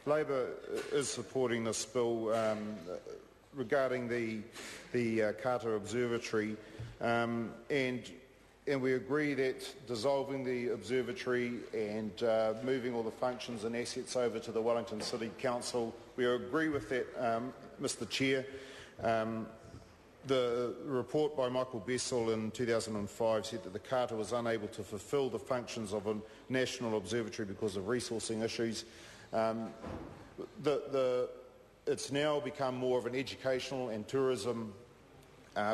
Labor is supporting this bill regarding the Carter Observatory, and we agree that dissolving the observatory and moving all the functions and assets over to the Wellington City Council, we agree with that, Mr. Chair. The report by Michael Bessel in 2005 said that the Carter was unable to fulfil the functions of a national observatory because of resourcing issues. It's now become more of an educational and tourism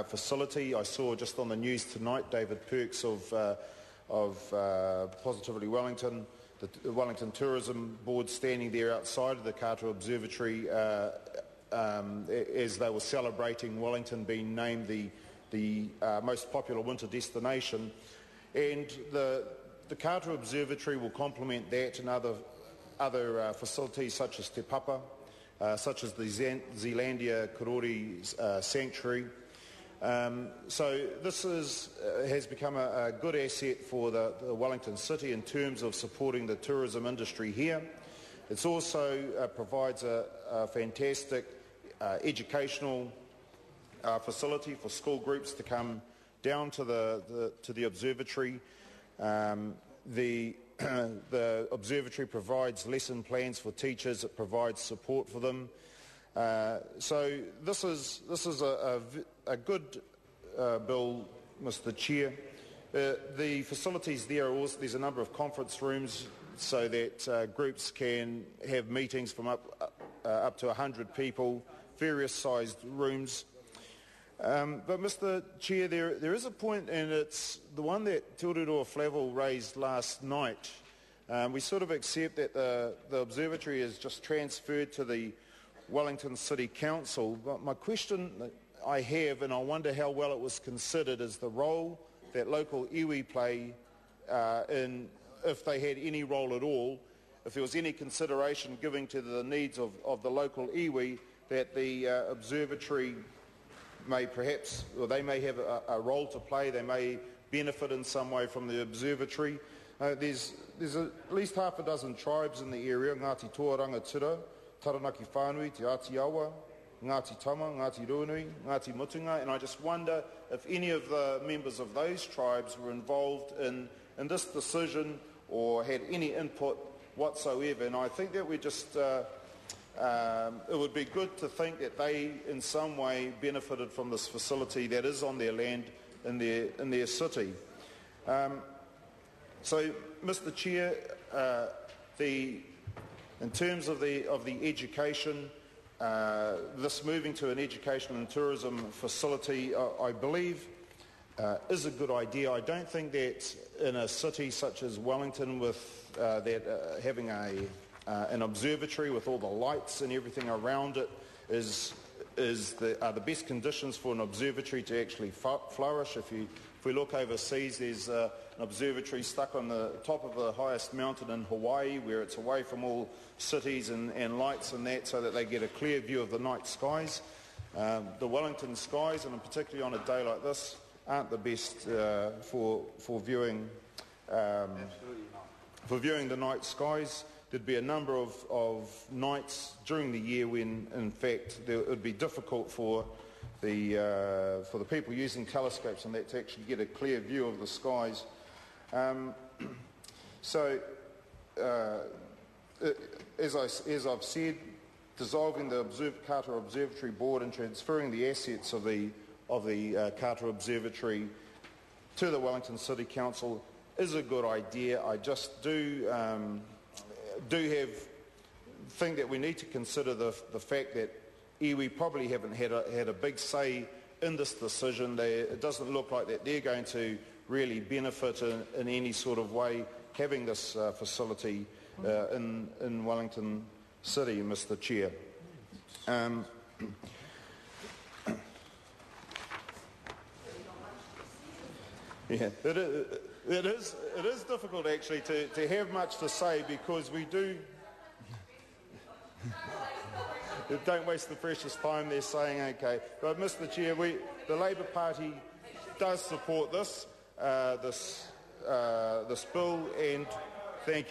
facility. I saw just on the news tonight David Perks of Positively Wellington, the Wellington Tourism Board, standing there outside of the Carter Observatory as they were celebrating Wellington being named the most popular winter destination. And the Carter Observatory will complement that and other facilities such as Te Papa, such as the Zealandia Karori Sanctuary. So this has become a good asset for the Wellington City in terms of supporting the tourism industry here. It also provides a fantastic educational facility for school groups to come down to the observatory. The observatory provides lesson plans for teachers. It provides support for them. So this is a good bill, Mr. Chair. The facilities there are also, there's a number of conference rooms so that groups can have meetings from up to 100 people, various sized rooms. But Mr. Chair, there is a point, and it's the one that Te Ururoa Flavel raised last night. We sort of accept that the observatory is just transferred to the Wellington City Council, but my question I have, and I wonder how well it was considered, is the role that local iwi play in, if they had any role at all, if there was any consideration given to the needs of the local iwi, that the observatory may perhaps, or they may have a role to play, they may benefit in some way from the observatory. There's at least half a dozen tribes in the area, Ngāti Toaranga Tura, Taranaki Whānui, Te Ātiawa, Ngāti Tama, Ngāti Runui, Ngāti Mutunga, and I just wonder if any of the members of those tribes were involved in this decision or had any input whatsoever. And I think that we just, it would be good to think that they in some way benefited from this facility that is on their land in their city. So, Mr. Chair, in terms of the education, this moving to an education and tourism facility, I believe, is a good idea. I don't think that in a city such as Wellington, with having an observatory with all the lights and everything around it, are the best conditions for an observatory to actually flourish. If we look overseas, there's an observatory stuck on the top of the highest mountain in Hawaii, where it's away from all cities and lights and that, so that they get a clear view of the night skies. The Wellington skies, and particularly on a day like this, aren't the best for viewing the night skies. There'd be a number of nights during the year when, in fact, it would be difficult for the people using telescopes and that to actually get a clear view of the skies. So, as I've said, dissolving the Carter Observatory Board and transferring the assets of the Carter Observatory to the Wellington City Council is a good idea. I just think that we need to consider the fact that iwi probably haven't had a big say in this decision. It doesn't look like that they're going to really benefit in any sort of way having this facility in Wellington City, Mr. Chair. Yeah, it is difficult actually to have much to say, because we do. Don't waste the precious time there saying okay. But Mr. Chair, the Labour Party does support this bill, and thank you.